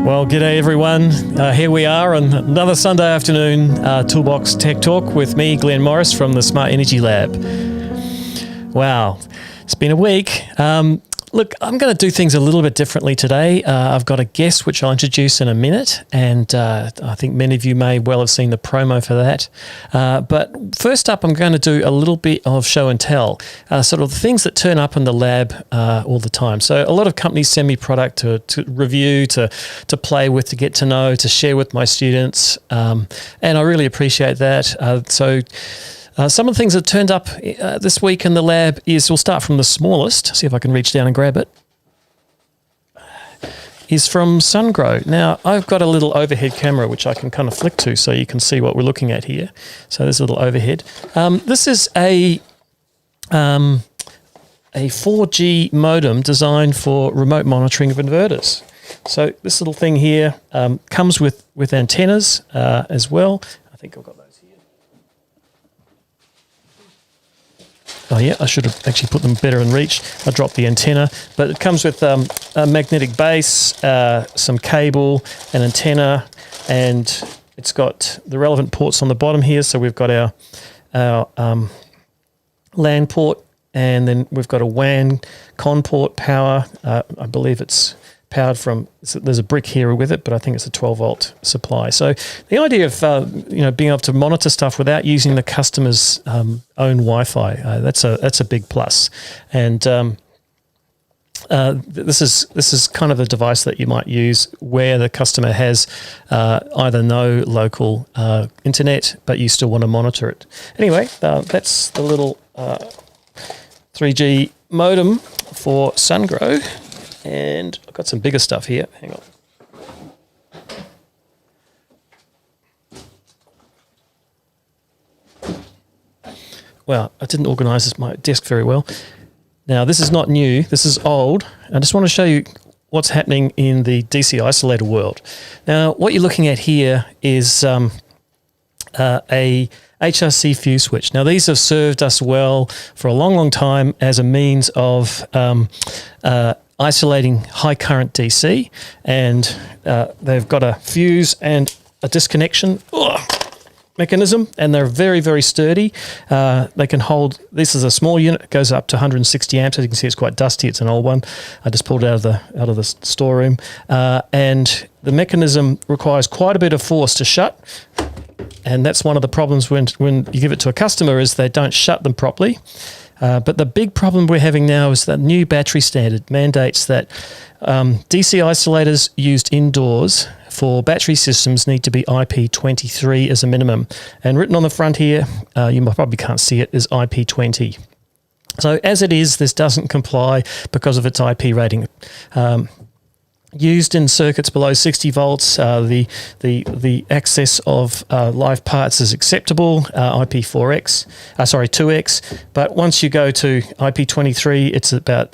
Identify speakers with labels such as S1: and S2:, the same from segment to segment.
S1: Well, g'day everyone. Here we are on another Sunday afternoon Toolbox Tech Talk with me, Glenn Morris from the Smart Energy Lab. Wow, it's been a week. Look, I'm going to do things a little bit differently today. I've got a guest which I'll introduce in a minute, and I think many of you may well have seen the promo for that. But first up, I'm going to do a little bit of show and tell, sort of the things that turn up in the lab all the time. So a lot of companies send me product to review, to play with, to get to know, to share with my students, and I really appreciate that. Some of the things that turned up this week in the lab is, we'll start from the smallest, see if I can reach down and grab it, is from SunGrow. Now, I've got a little overhead camera which I can kind of flick to so you can see what we're looking at here. So there's a little overhead. This is a 4G modem designed for remote monitoring of inverters. So this little thing here comes with antennas as well. I think I've got those here. Oh yeah, I should have actually put them better in reach. I dropped the antenna, but it comes with a magnetic base, some cable, an antenna, and it's got the relevant ports on the bottom here. So we've got our LAN port, and then we've got a WAN CON port power. I believe it's powered from, there's a brick here with it, but I think it's a 12-volt supply. So the idea of being able to monitor stuff without using the customer's own Wi-Fi, that's a big plus. And this is kind of a device that you might use where the customer has either no local internet, but you still want to monitor it. Anyway, that's the little 3G modem for SunGrow. And I've got some bigger stuff here. Hang on. Well, I didn't organise my desk very well. Now, this is not new. This is old. I just want to show you what's happening in the DC isolator world. Now, what you're looking at here is a Hrc Fuse Switch. Now, these have served us well for a long, long time as a means of isolating high current DC, and they've got a fuse and a disconnection mechanism, and they're very, very sturdy. They can hold, this is a small unit, it goes up to 160 amps. As you can see, it's quite dusty. It's an old one. I just pulled it out of the storeroom, and the mechanism requires quite a bit of force to shut. And that's one of the problems when you give it to a customer, is they don't shut them properly. But the big problem we're having now is that new battery standard mandates that DC isolators used indoors for battery systems need to be IP23 as a minimum. And written on the front here, you probably can't see it, is IP20. So as it is, this doesn't comply because of its IP rating. Used in circuits below 60 volts, the access of live parts is acceptable, IP2X. But once you go to IP23, it's about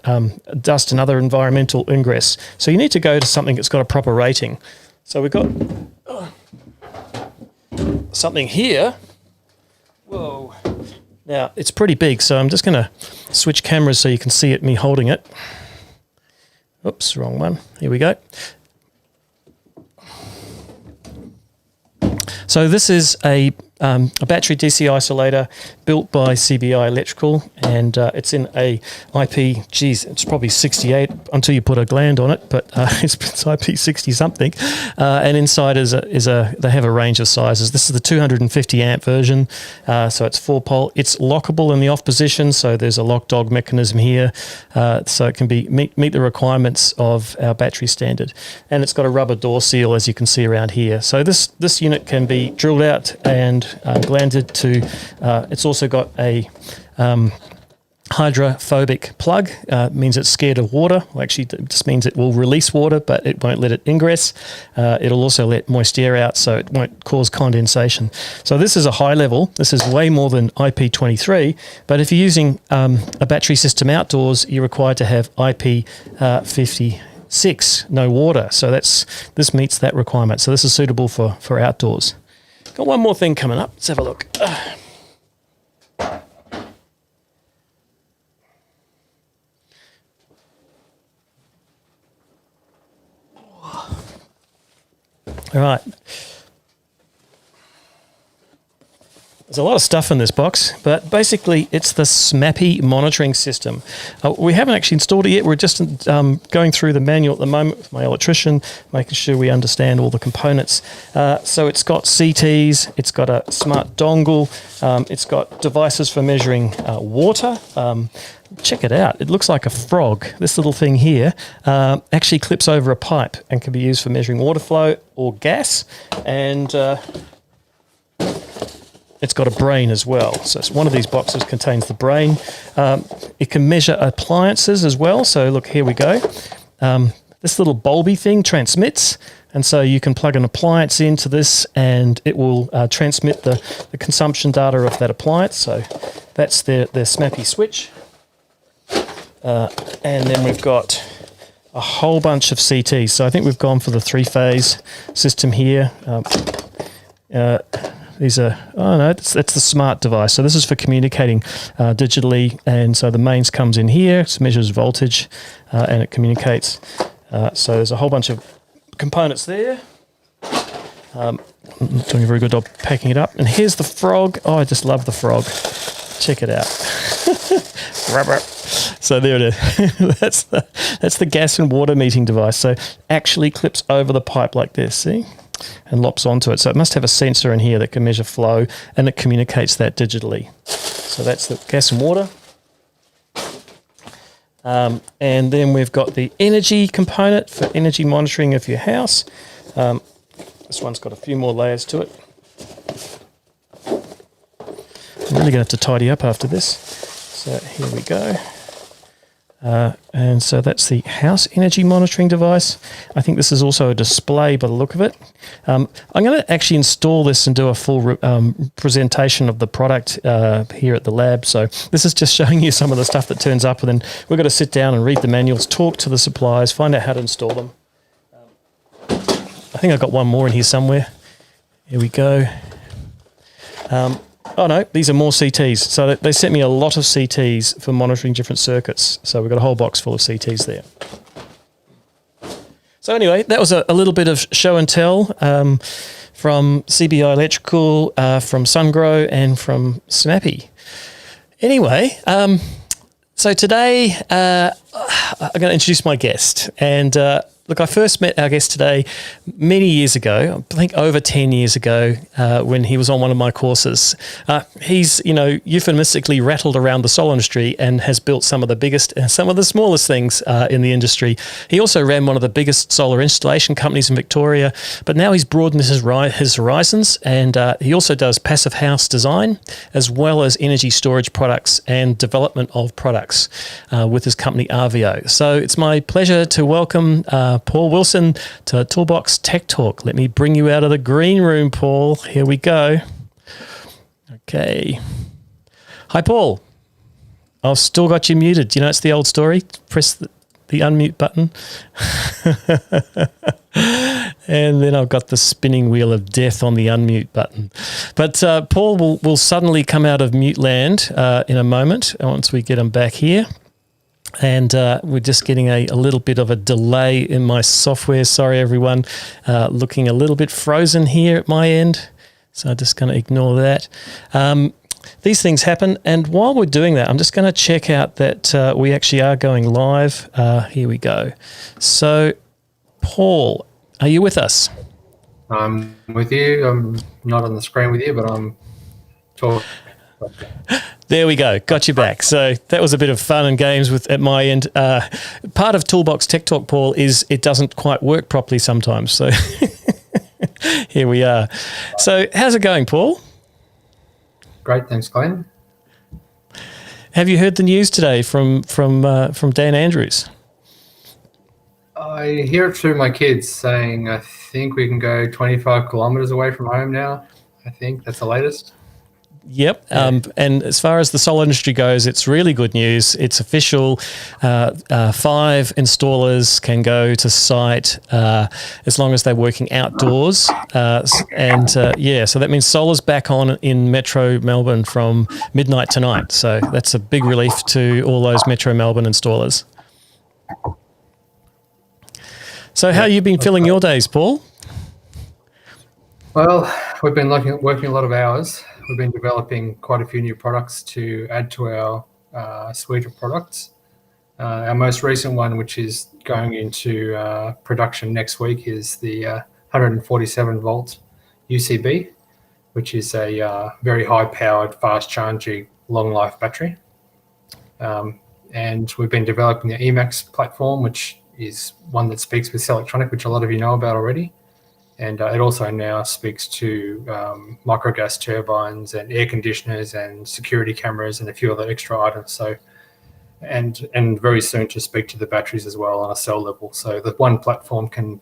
S1: dust and other environmental ingress. So you need to go to something that's got a proper rating. So we've got something here. Whoa. Now, it's pretty big, so I'm just going to switch cameras so you can see me holding it. Oops, wrong one. Here we go. So this is a battery DC isolator built by CBI Electrical, and it's in a IP, geez, it's probably 68 until you put a gland on it, but it's IP 60 something. And inside they have a range of sizes. This is the 250 amp version, so it's 4-pole. It's lockable in the off position, so there's a lock dog mechanism here, so it can meet the requirements of our battery standard. And it's got a rubber door seal, as you can see around here. So this unit can be drilled out and glanded to, it's also got a hydrophobic plug. Means it's scared of water. Well, actually, it just means it will release water, but it won't let it ingress. It'll also let moist air out, so it won't cause condensation. So this is a high level. This is way more than IP23, but if you're using a battery system outdoors, you're required to have IP56, no water. So this meets that requirement. So this is suitable for outdoors. Got one more thing coming up. Let's have a look. All right. There's a lot of stuff in this box, but basically it's the Smappy monitoring system. We haven't actually installed it yet. We're just going through the manual at the moment with my electrician, making sure we understand all the components. So it's got CTs, it's got a smart dongle, it's got devices for measuring water. Check it out. It looks like a frog. This little thing here actually clips over a pipe and can be used for measuring water flow or gas. And it's got a brain as well. So it's one of these boxes contains the brain. It can measure appliances as well. So look, here we go. This little bulby thing transmits. And so you can plug an appliance into this and it will transmit the consumption data of that appliance. So that's their Smappy switch. And then we've got a whole bunch of CTs. So I think we've gone for the 3-phase system here. These are, oh no, that's the smart device. So this is for communicating digitally. And so the mains comes in here, it measures voltage and it communicates. So there's a whole bunch of components there. I'm not doing a very good job packing it up. And here's the frog. Oh, I just love the frog. Check it out. So there it is. That's the gas and water metering device. So actually clips over the pipe like this, see? And lops onto it. So it must have a sensor in here that can measure flow and it communicates that digitally. So that's the gas and water. And then we've got the energy component for energy monitoring of your house. This one's got a few more layers to it. I'm really going to have to tidy up after this. So here we go. And so that's the house energy monitoring device. I think this is also a display by the look of it. I'm going to actually install this and do a full presentation of the product here at the lab. So this is just showing you some of the stuff that turns up, and then we've got to sit down and read the manuals, talk to the suppliers, find out how to install them. I think I've got one more in here somewhere. Here we go. Oh no, these are more CTs. So they sent me a lot of CTs for monitoring different circuits. So we've got a whole box full of CTs there. So anyway, that was a little bit of show and tell from CBI Electrical, from SunGrow and from Smappy. Anyway, so today I'm going to introduce my guest. And look, I first met our guest today many years ago, I think over 10 years ago, when he was on one of my courses. He's, euphemistically rattled around the solar industry and has built some of the biggest and some of the smallest things in the industry. He also ran one of the biggest solar installation companies in Victoria, but now he's broadened his horizons, and he also does passive house design as well as energy storage products and development of products with his company Arvio. So it's my pleasure to welcome Paul Wilson to Toolbox Tech Talk. Let me bring you out of the green room, Paul. Here we go. Okay. Hi, Paul. I've still got you muted. It's the old story. Press the unmute button. And then I've got the spinning wheel of death on the unmute button. But Paul will suddenly come out of mute land in a moment once we get him back here. And we're just getting a little bit of a delay in my software. Sorry, everyone. Looking a little bit frozen here at my end. So I'm just going to ignore that. These things happen. And while we're doing that, I'm just going to check out that we actually are going live. Here we go. So, Paul, are you with us?
S2: I'm with you. I'm not on the screen with you, but I'm talking.
S1: There we go. Got you back. So that was a bit of fun and games at my end. Part of Toolbox Tech Talk, Paul, is it doesn't quite work properly sometimes. So here we are. So how's it going, Paul?
S2: Great. Thanks, Glenn.
S1: Have you heard the news today from Dan Andrews?
S2: I hear it through my kids saying, I think we can go 25 kilometers away from home now. I think that's the latest.
S1: Yep. And as far as the solar industry goes, it's really good news. It's official. 5 installers can go to site as long as they're working outdoors. So that means solar's back on in Metro Melbourne from midnight tonight. So that's a big relief to all those Metro Melbourne installers. So how have you been filling your days, Paul?
S2: Well, we've been working a lot of hours. We've been developing quite a few new products to add to our suite of products. Our most recent one, which is going into production next week, is the 147 volt UCB, which is a very high powered, fast charging, long life battery. And we've been developing the Emac platform, which is one that speaks with Electronic, which a lot of you know about already. And it also now speaks to microgas turbines and air conditioners and security cameras and a few other extra items. So, and very soon to speak to the batteries as well on a cell level. So the one platform can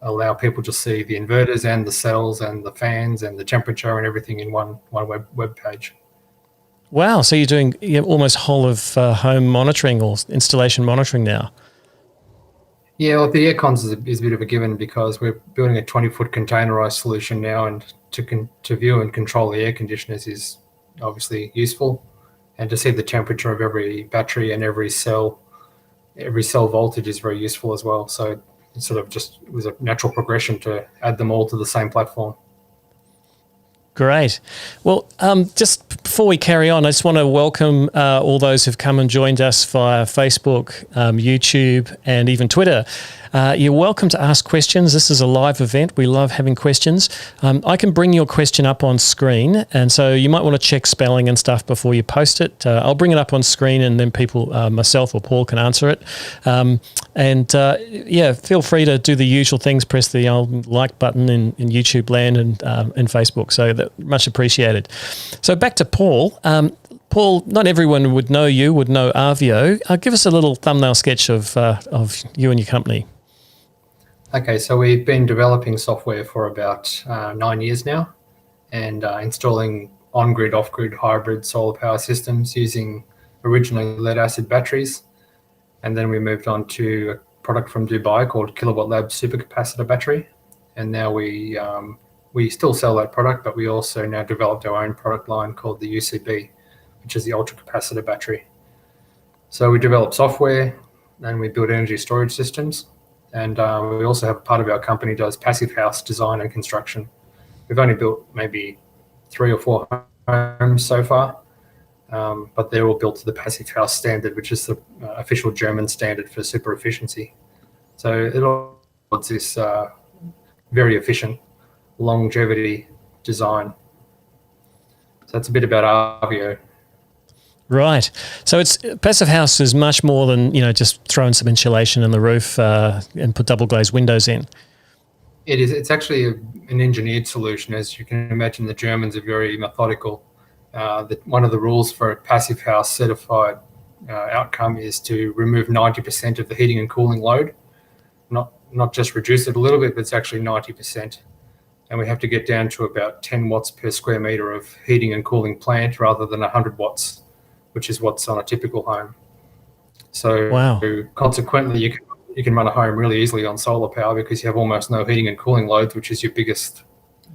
S2: allow people to see the inverters and the cells and the fans and the temperature and everything in one web page.
S1: Wow. So you're doing almost whole of home monitoring or installation monitoring now.
S2: Yeah, well, the air cons is a bit of a given because we're building a 20-foot containerized solution now, and to view and control the air conditioners is obviously useful, and to see the temperature of every battery and every cell voltage is very useful as well. So it sort of just was a natural progression to add them all to the same platform.
S1: Great. Well, just before we carry on, I just want to welcome all those who've come and joined us via Facebook, YouTube, and even Twitter. You're welcome to ask questions. This is a live event. We love having questions. I can bring your question up on screen, and so you might want to check spelling and stuff before you post it. I'll bring it up on screen, and then people, myself or Paul, can answer it. Yeah, feel free to do the usual things. Press the old like button in YouTube land and in Facebook. So that much appreciated. So back to Paul. Paul, not everyone would know Arvio. Give us a little thumbnail sketch of you and your company.
S2: Okay, so we've been developing software for about 9 years now, and installing on-grid, off-grid hybrid solar power systems using originally lead-acid batteries. And then we moved on to a product from Dubai called Kilowatt Lab Super Capacitor Battery. And now we still sell that product, but we also now developed our own product line called the UCB, which is the Ultra Capacitor Battery. So we develop software and we build energy storage systems. And we also have part of our company does passive house design and construction. We've only built maybe 3 or 4 homes so far, but they're all built to the passive house standard, which is the official German standard for super efficiency. So it all has this very efficient longevity design. So that's a bit about Arvio.
S1: Right. So it's passive house is much more than, just throwing some insulation in the roof and put double glazed windows in.
S2: It is. It's actually an engineered solution. As you can imagine, the Germans are very methodical. One of the rules for a passive house certified outcome is to remove 90% of the heating and cooling load, not just reduce it a little bit, but it's actually 90%. And we have to get down to about 10 watts per square meter of heating and cooling plant rather than 100 watts, which is what's on a typical home. So
S1: wow.
S2: Consequently, you can run a home really easily on solar power because you have almost no heating and cooling loads, which is your biggest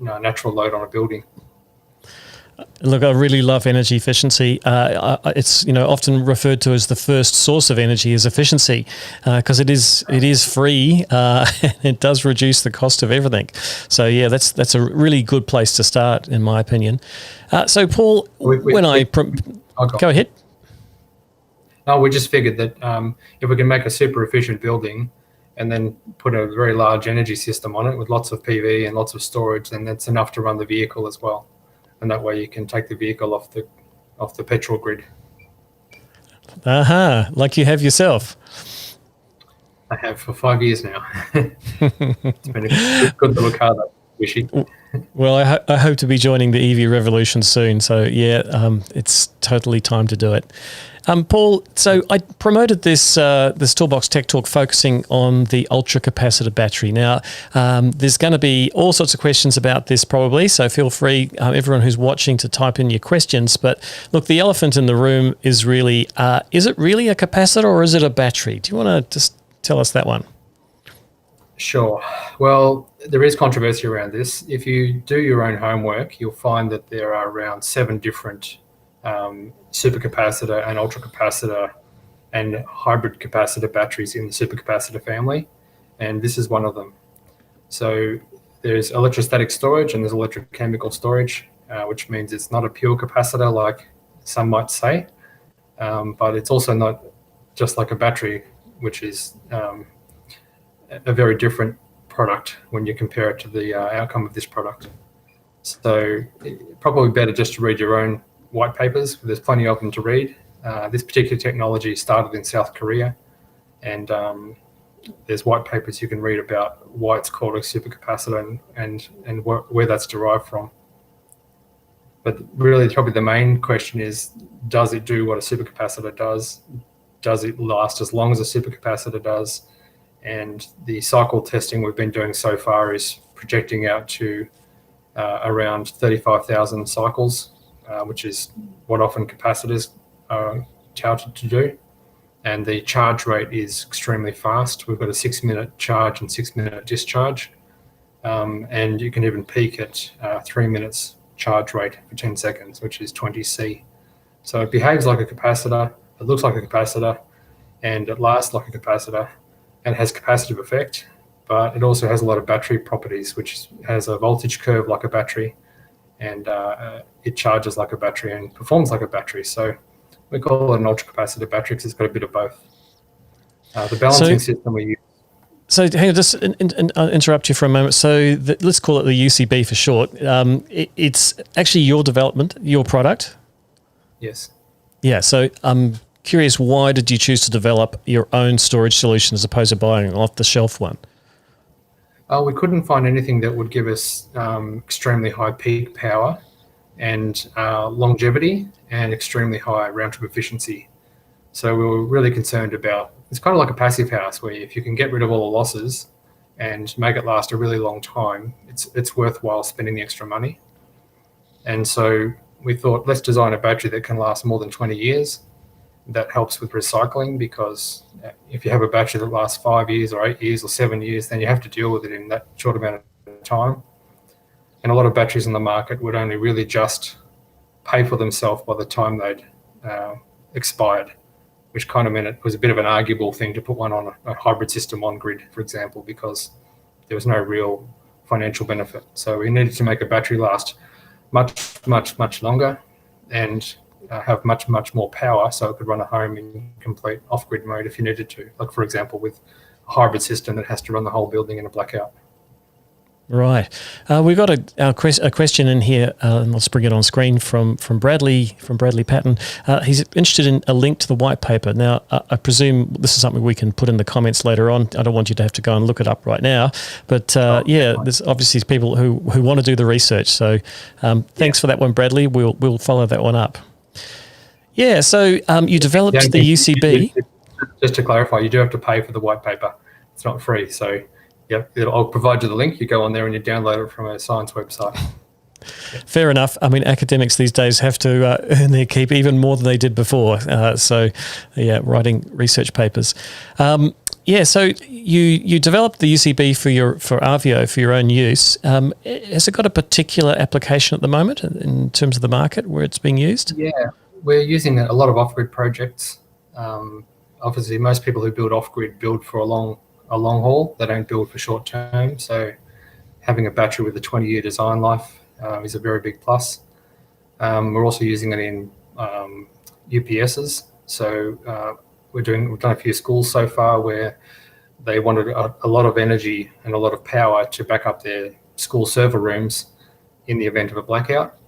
S2: natural load on a building.
S1: Look, I really love energy efficiency. It's often referred to as the first source of energy is efficiency because it is free and it does reduce the cost of everything. So yeah, that's a really good place to start, in my opinion. So Paul, go ahead.
S2: No, we just figured that if we can make a super efficient building and then put a very large energy system on it with lots of PV and lots of storage, then that's enough to run the vehicle as well. And that way you can take the vehicle off the petrol grid.
S1: Like you have yourself.
S2: I have for 5 years now. It's been a good little car, that wishy.
S1: Well, I hope to be joining the EV revolution soon. So yeah, it's totally time to do it. Paul, so I promoted this Toolbox Tech Talk focusing on the Ultra Capacitor Battery. Now, there's going to be all sorts of questions about this probably, so feel free, everyone who's watching, to type in your questions. But look, the elephant in the room is really, is it really a capacitor or is it a battery? Do you want to just tell us that one?
S2: Sure. Well, there is controversy around this. If you do your own homework, you'll find that there are around 7 different supercapacitor and ultra capacitor and hybrid capacitor batteries in the supercapacitor family, and this is one of them. So there's electrostatic storage and there's electrochemical storage, which means it's not a pure capacitor like some might say, but it's also not just like a battery, which is a very different product when you compare it to the outcome of this product. So probably better just to read your own white papers. There's plenty of them to read. This particular technology started in South Korea, and there's white papers you can read about why it's called a supercapacitor and where that's derived from. But really, probably the main question is, does it do what a supercapacitor does? Does it last as long as a supercapacitor does? And the cycle testing we've been doing so far is projecting out to around 35,000 cycles, which is what often capacitors are touted to do. And the charge rate is extremely fast. We've got a 6-minute charge and 6-minute discharge. And you can even peak at 3 minutes charge rate for 10 seconds, which is 20 C. So it behaves like a capacitor, it looks like a capacitor, and it lasts like a capacitor, and has capacitive effect, but it also has a lot of battery properties, which has a voltage curve like a battery, and it charges like a battery and performs like a battery. So we call it an ultra capacitor battery because it's got a bit of both. The balancing system we use.
S1: So hang on, just interrupt you for a moment. So let's call it the UCB for short. It's actually your development, your product?
S2: Yes.
S1: Yeah, so I'm curious, why did you choose to develop your own storage solution as opposed to buying an off-the-shelf one?
S2: We couldn't find anything that would give us extremely high peak power and longevity and extremely high round-trip efficiency. So we were really concerned about, it's kind of like a passive house where if you can get rid of all the losses and make it last a really long time, it's worthwhile spending the extra money. And so we thought, let's design a battery that can last more than 20 years. That helps with recycling, because if you have a battery that lasts 5 years or 8 years or 7 years, then you have to deal with it in that short amount of time. And a lot of batteries in the market would only really just pay for themselves by the time they'd expired, which kind of meant it was a bit of an arguable thing to put one on a hybrid system on grid, for example, because there was no real financial benefit. So we needed to make a battery last much longer and have much more power, so it could run a home in complete off-grid mode if you needed to. Like, for example, with a hybrid system that has to run the whole building in a blackout.
S1: Right. We've got a question in here, and let's bring it on screen from Bradley Patton. He's interested in a link to the white paper. Now, I presume this is something we can put in the comments later on. I don't want you to have to go and look it up right now. But yeah, there's obviously people who want to do the research. So thanks for that one, Bradley. We'll follow that one up. Yeah, so you developed the UCB.
S2: Just to clarify, you do have to pay for the white paper. It's not free. So yep, I'll provide you the link. You go on there and you download it from a science website.
S1: Fair enough. I mean, academics these days have to earn their keep even more than they did before. So, yeah, writing research papers. Yeah, so you developed the UCB for Arvio for your own use. Has it got a particular application at the moment in terms of the market where it's being used?
S2: Yeah, we're using a lot of off-grid projects. Obviously, most people who build off-grid build for a long haul. They don't build for short term. So having a battery with a 20-year design life is a very big plus. We're also using it in UPSs. So we've done a few schools so far where they wanted a lot of energy and a lot of power to back up their school server rooms in the event of a blackout.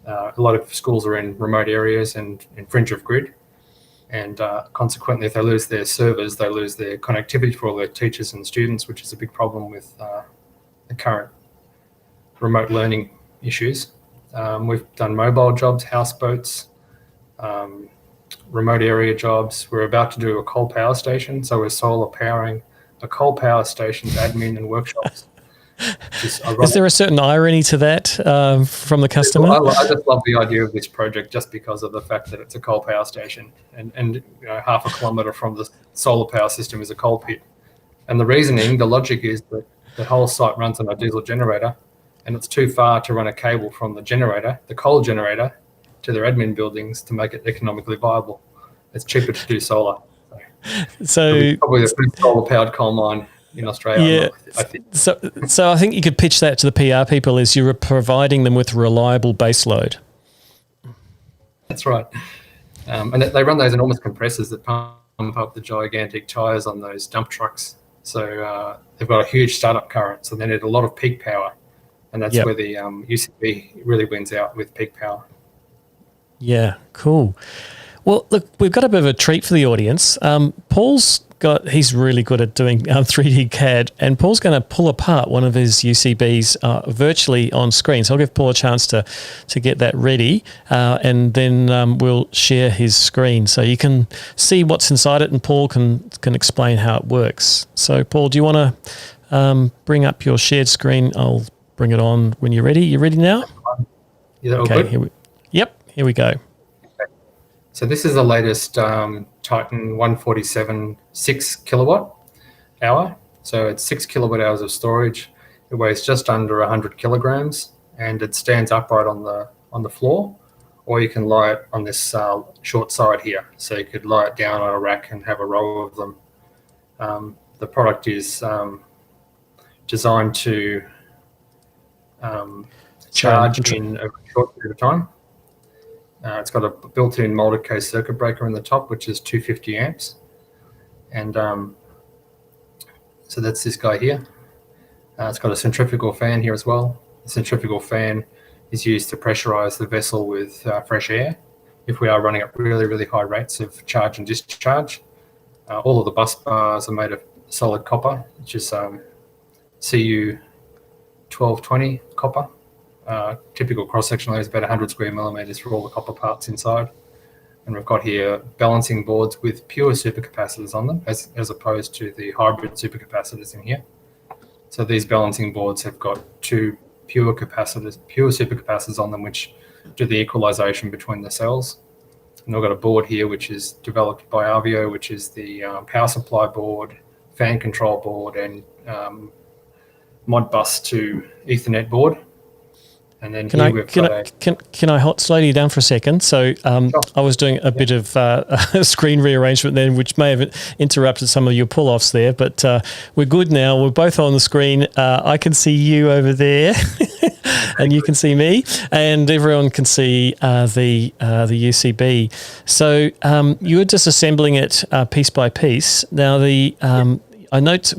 S2: A lot of schools are in remote areas and fringe of grid. And consequently, if they lose their servers, they lose their connectivity for all their teachers and students, which is a big problem with the current remote learning issues. We've done mobile jobs, houseboats, remote area jobs. We're about to do a coal power station, so we're solar powering a coal power station's admin and workshops.
S1: Is there a certain irony to that from the customer?
S2: I just love the idea of this project just because of the fact that it's a coal power station, and you know, 0.5 kilometre from the solar power system is a coal pit. And the reasoning, the logic is that the whole site runs on a diesel generator, and it's too far to run a cable from the generator, the coal generator, to their admin buildings to make it economically viable. It's cheaper to do solar. So probably the first solar powered coal mine in Australia.
S1: Yeah.
S2: I think.
S1: So I think you could pitch that to the PR people as you're providing them with reliable base load.
S2: That's right. And they run those enormous compressors that pump up the gigantic tyres on those dump trucks. So they've got a huge startup current, so they need a lot of peak power. And that's where the UCB really wins out with peak power.
S1: Yeah, cool. Well, look, we've got a bit of a treat for the audience. He's really good at doing 3D CAD, and Paul's going to pull apart one of his UCBs virtually on screen. So I'll give Paul a chance to get that ready, and then we'll share his screen so you can see what's inside it, and Paul can explain how it works. So, Paul, do you want to bring up your shared screen? I'll bring it on when you're ready. You ready now?
S2: Yeah,
S1: okay. Here we go.
S2: So this is the latest Titan 147 6 kilowatt hour. So it's 6 kilowatt hours of storage. It weighs just under 100 kilograms, and it stands upright on the floor, or you can lie it on this short side here. So you could lie it down on a rack and have a row of them. The product is designed to charge in a short period of time. It's got a built-in molded case circuit breaker in the top, which is 250 amps. And so that's this guy here. It's got a centrifugal fan here as well. The centrifugal fan is used to pressurize the vessel with fresh air if we are running at really, really high rates of charge and discharge. All of the bus bars are made of solid copper, which is Cu 1220 copper. Typical cross-section area is about 100 square millimeters for all the copper parts inside. And we've got here balancing boards with pure supercapacitors on them, as opposed to the hybrid supercapacitors in here. So these balancing boards have got two pure supercapacitors on them, which do the equalization between the cells. And we've got a board here, which is developed by Arvio, which is the power supply board, fan control board, and Modbus to Ethernet board. And then can
S1: I slow you down for a second? So sure. I was doing a bit of screen rearrangement then, which may have interrupted some of your pull-offs there, but we're good now. We're both on the screen. I can see you over there, and you can see me, and everyone can see the UCB. So you were just assembling it piece by piece. Now I note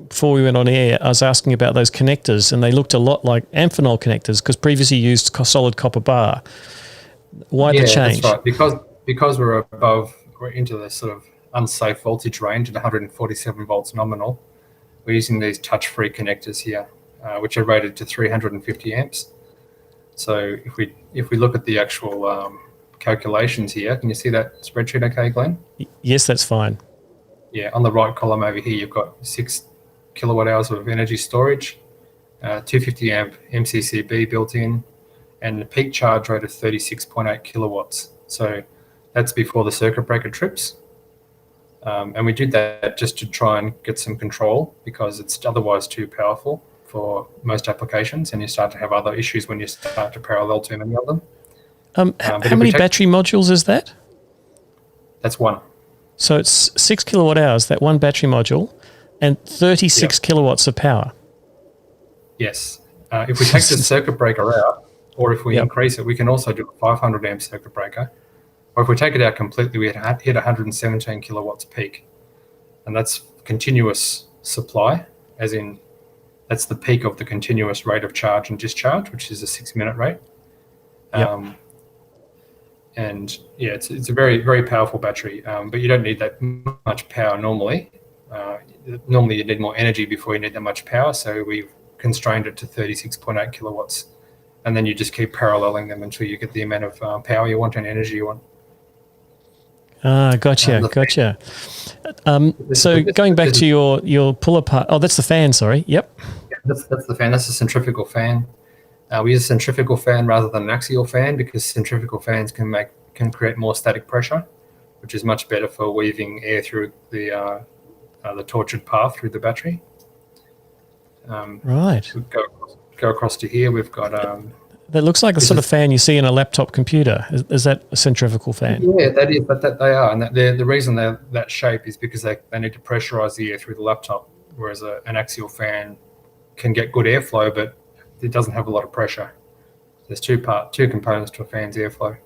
S1: before we went on air, I was asking about those connectors, and they looked a lot like Amphenol connectors because previously you used solid copper bar. Why the change?
S2: That's right. Because we're into the sort of unsafe voltage range at 147 volts nominal, we're using these touch-free connectors here, which are rated to 350 amps. So if we look at the actual calculations here, can you see that spreadsheet okay, Glenn?
S1: Yes, that's fine.
S2: Yeah, on the right column over here, you've got 6 kilowatt hours of energy storage, 250 amp MCCB built in, and a peak charge rate of 36.8 kilowatts. So that's before the circuit breaker trips. And we did that just to try and get some control because it's otherwise too powerful for most applications, and you start to have other issues when you start to parallel too many of them.
S1: How many battery modules is that?
S2: That's one.
S1: So it's 6 kilowatt hours, that one battery module, and 36 kilowatts of power.
S2: Yes. If we take the circuit breaker out, or if we increase it, we can also do a 500 amp circuit breaker. Or if we take it out completely, we hit 117 kilowatts peak. And that's continuous supply, as in that's the peak of the continuous rate of charge and discharge, which is a 6-minute rate. And yeah, it's a very, very powerful battery, but you don't need that much power normally. Normally you need more energy before you need that much power, so we've constrained it to 36.8 kilowatts, and then you just keep paralleling them until you get the amount of power you want and energy you want.
S1: Gotcha. So going back to your pull apart, that's the fan, sorry. Yep.
S2: Yeah, that's the fan, that's a centrifugal fan. We use a centrifugal fan rather than an axial fan because centrifugal fans can create more static pressure, which is much better for weaving air through the tortured path through the battery.
S1: Right.
S2: We go across to here. We've got
S1: that looks like the sort of fan you see in a laptop computer. Is that a centrifugal fan?
S2: Yeah, that is. But they are, and the reason they're that shape is because they need to pressurize the air through the laptop whereas an axial fan can get good airflow, but it doesn't have a lot of pressure. There's two components to a fan's airflow.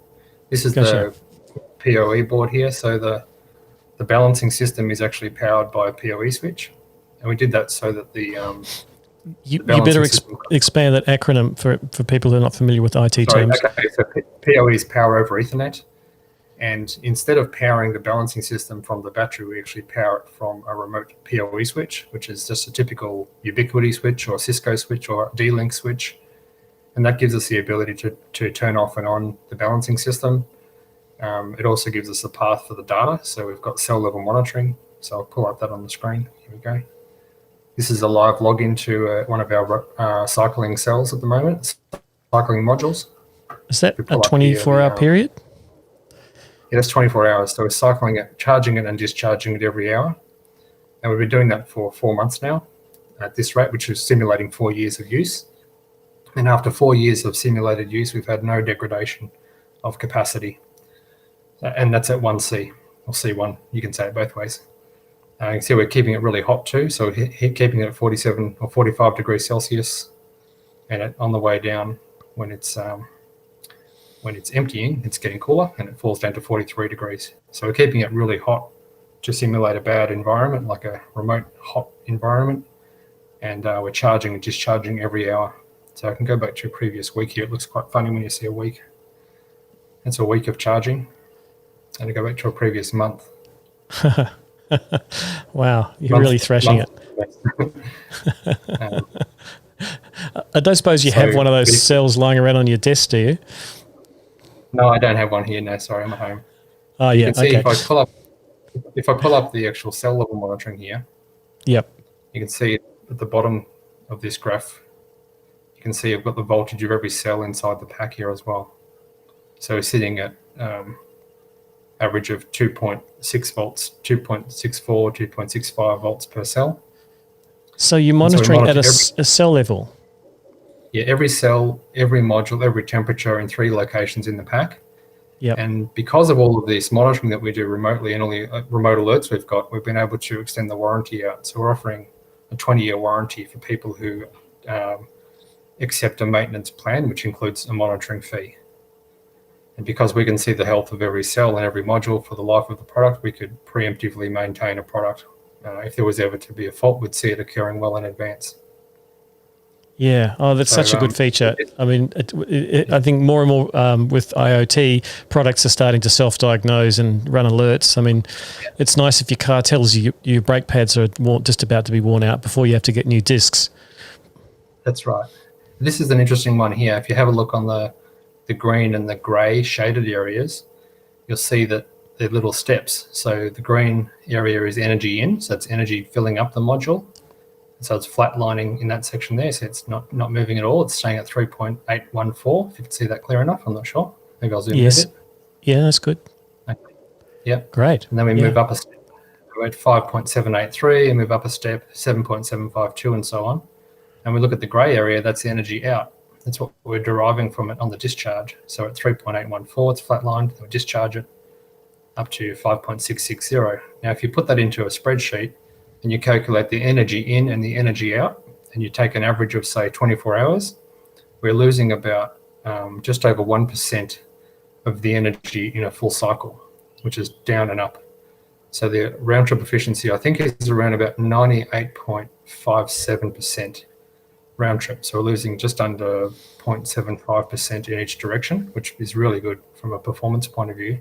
S2: This is
S1: Gotcha.
S2: the PoE board here. So the balancing system is actually powered by a PoE switch, and we did that so that the
S1: You better expand that acronym for people who are not familiar with IT terms.
S2: Okay, so PoE is power over Ethernet. And instead of powering the balancing system from the battery, we actually power it from a remote PoE switch, which is just a typical Ubiquiti switch or Cisco switch or D-Link switch. And that gives us the ability to turn off and on the balancing system. It also gives us a path for the data. So we've got cell level monitoring. So I'll pull up that on the screen. Here we go. This is a live login to one of our cycling cells at the moment, cycling modules.
S1: Is that a 24-hour period?
S2: Yeah, that's 24 hours. So we're cycling it, charging it and discharging it every hour. And we've been doing that for 4 months now at this rate, which is simulating 4 years of use. And after 4 years of simulated use, we've had no degradation of capacity. And that's at 1C or C1. You can say it both ways. You can see we're keeping it really hot too. So we're keeping it at 47 or 45 degrees Celsius. And on the way down, when it's emptying, it's getting cooler and it falls down to 43 degrees. So we're keeping it really hot to simulate a bad environment, like a remote hot environment. And we're charging and discharging every hour. So I can go back to a previous week here. It looks quite funny when you see a week. It's a week of charging. And I go back to a previous month.
S1: Wow, you're really thrashing it. I don't suppose you have one of those cells lying around on your desk, do you?
S2: No, I don't have one here. No, sorry, I'm at home.
S1: Oh, yeah.
S2: You can see if I pull up the actual cell level monitoring here.
S1: Yep.
S2: You can see at the bottom of this graph, you can see I've got the voltage of every cell inside the pack here as well. So we're sitting at average of 2.6 volts, 2.64, 2.65 volts per cell.
S1: So you're monitoring at a cell level?
S2: Yeah, every cell, every module, every temperature in 3 locations in the pack.
S1: Yep.
S2: And because of all of this monitoring that we do remotely and all the remote alerts we've been able to extend the warranty out. So we're offering a 20-year warranty for people who accept a maintenance plan, which includes a monitoring fee. And because we can see the health of every cell and every module for the life of the product, we could preemptively maintain a product. If there was ever to be a fault, we'd see it occurring well in advance.
S1: Yeah. Oh, that's such a good feature. I mean, I think more and more with IoT, products are starting to self-diagnose and run alerts. I mean, it's nice if your car tells you your brake pads are just about to be worn out before you have to get new discs.
S2: That's right. This is an interesting one here. If you have a look on the green and the grey shaded areas, you'll see that they're little steps. So the green area is energy in, so it's energy filling up the module. So it's flatlining in that section there, so it's not moving at all. It's staying at 3.814. If you can see that clear enough, I'm not sure. Maybe I'll zoom in a bit.
S1: Yeah, that's good.
S2: Okay. Yeah.
S1: Great.
S2: And then we move up a step. We're at 5.783 and move up a step, 7.752 and so on. And we look at the grey area, that's the energy out. That's what we're deriving from it on the discharge. So at 3.814, it's flatlined. We discharge it up to 5.660. Now, if you put that into a spreadsheet and you calculate the energy in and the energy out, and you take an average of, say, 24 hours, we're losing about just over 1% of the energy in a full cycle, which is down and up. So the round trip efficiency, I think, is around about 98.57% round trip. So we're losing just under 0.75% in each direction, which is really good from a performance point of view.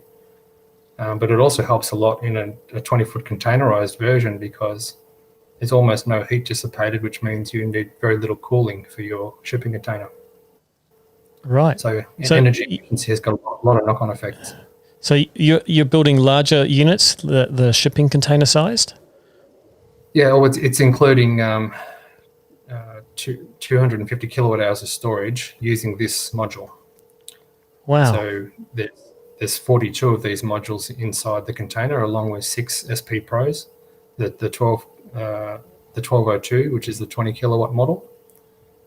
S2: But it also helps a lot in a 20-foot containerized version because there's almost no heat dissipated, which means you need very little cooling for your shipping container.
S1: Right.
S2: So energy efficiency has got a lot of knock-on effects.
S1: So you're building larger units, the shipping container sized?
S2: Yeah, well, it's including 250 kilowatt hours of storage using this module.
S1: Wow.
S2: So there's 42 of these modules inside the container, along with 6 SP Pros, the 1202, which is the 20 kilowatt model,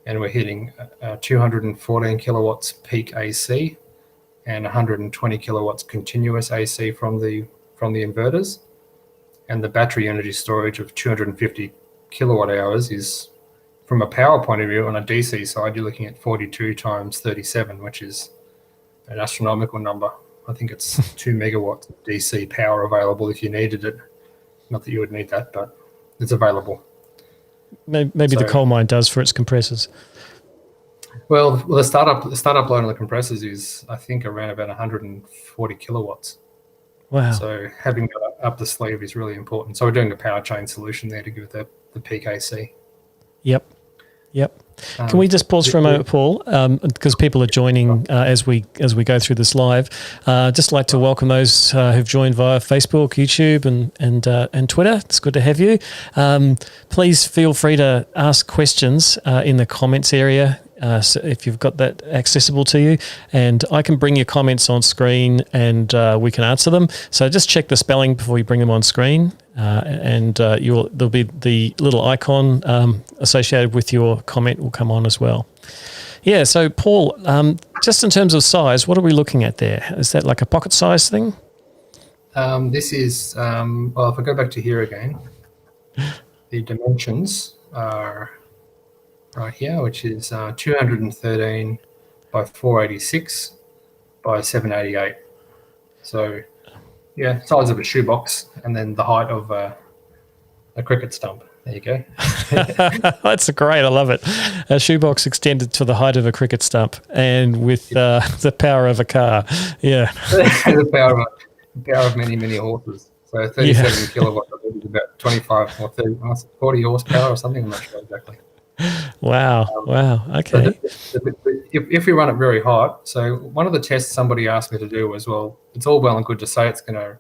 S2: and we're hitting 214 kilowatts peak AC and 120 kilowatts continuous AC from the inverters, and the battery energy storage of 250 kilowatt hours is, from a power point of view, on a DC side, you're looking at 42 times 37, which is an astronomical number. I think it's 2 megawatts of DC power available if you needed it. Not that you would need that, but it's available.
S1: Maybe the coal mine does for its compressors.
S2: Well, the startup load on the compressors is, I think, around about 140 kilowatts.
S1: Wow.
S2: So having that up the sleeve is really important. So we're doing a power chain solution there to give the peak AC.
S1: Yep. Can we just pause for a moment, Paul, because people are joining as we go through this live. Just like to welcome those who've joined via Facebook, YouTube, and Twitter. It's good to have you. Please feel free to ask questions in the comments area. So if you've got that accessible to you, and I can bring your comments on screen and we can answer them. So just check the spelling before you bring them on screen, and there'll be the little icon associated with your comment will come on as well. Yeah. So Paul, just in terms of size, what are we looking at there? Is that like a pocket size thing?
S2: This is well, if I go back to here again, the dimensions are right here, which is 213 by 486 by 788. So, yeah, size of a shoebox, and then the height of a cricket stump. There you go.
S1: That's great. I love it. A shoebox extended to the height of a cricket stump, and with the power of a car. Yeah.
S2: The power of many horses. So 37 kilowatts is about 25 or 30, 40 horsepower or something. I'm not sure exactly.
S1: Wow. Okay.
S2: So if we run it very hot, so one of the tests somebody asked me to do was, well, it's all well and good to say it's going to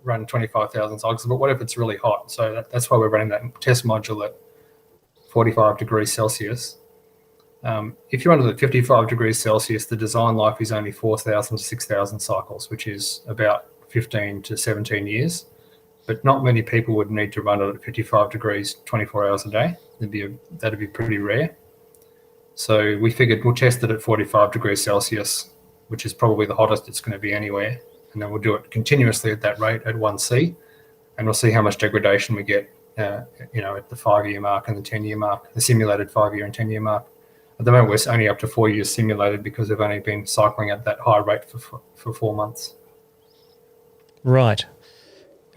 S2: run 25,000 cycles, but what if it's really hot? So that's why we're running that test module at 45 degrees Celsius. If you run it at 55 degrees Celsius, the design life is only 4,000 to 6,000 cycles, which is about 15 to 17 years. But not many people would need to run it at 55 degrees 24 hours a day. That'd be pretty rare. So we figured we'll test it at 45 degrees Celsius, which is probably the hottest it's going to be anywhere. And then we'll do it continuously at that rate at 1C, and we'll see how much degradation we get, at the 5-year mark and the 10-year mark, the simulated 5-year and 10-year mark. At the moment, we're only up to 4 years simulated because we've only been cycling at that high rate for 4 months.
S1: Right.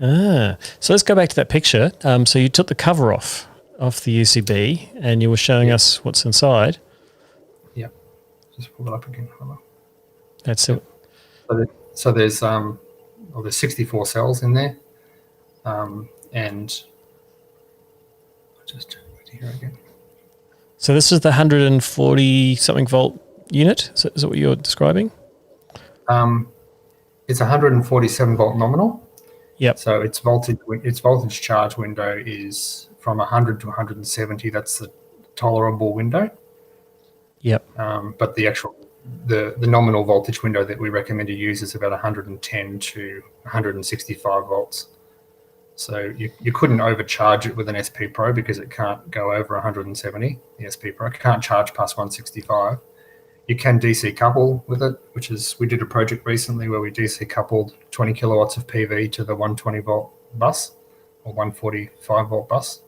S1: So let's go back to that picture. So you took the cover off the UCB, and you were showing us what's inside.
S2: Yeah. Just pull it up again.
S1: That's it.
S2: So there's 64 cells in there, and I'll just turn it here again.
S1: So this is the 140 something volt unit. Is that what you're describing?
S2: It's 147 volt nominal.
S1: Yep.
S2: So its voltage charge window is from 100 to 170. That's the tolerable window. Yep. But the nominal voltage window that we recommend you use is about 110 to 165 volts. So you couldn't overcharge it with an SP Pro because it can't go over 170. The SP Pro can't charge past 165. You can DC couple with it, we did a project recently where we DC coupled 20 kilowatts of PV to the 120 volt bus or 145 volt bus.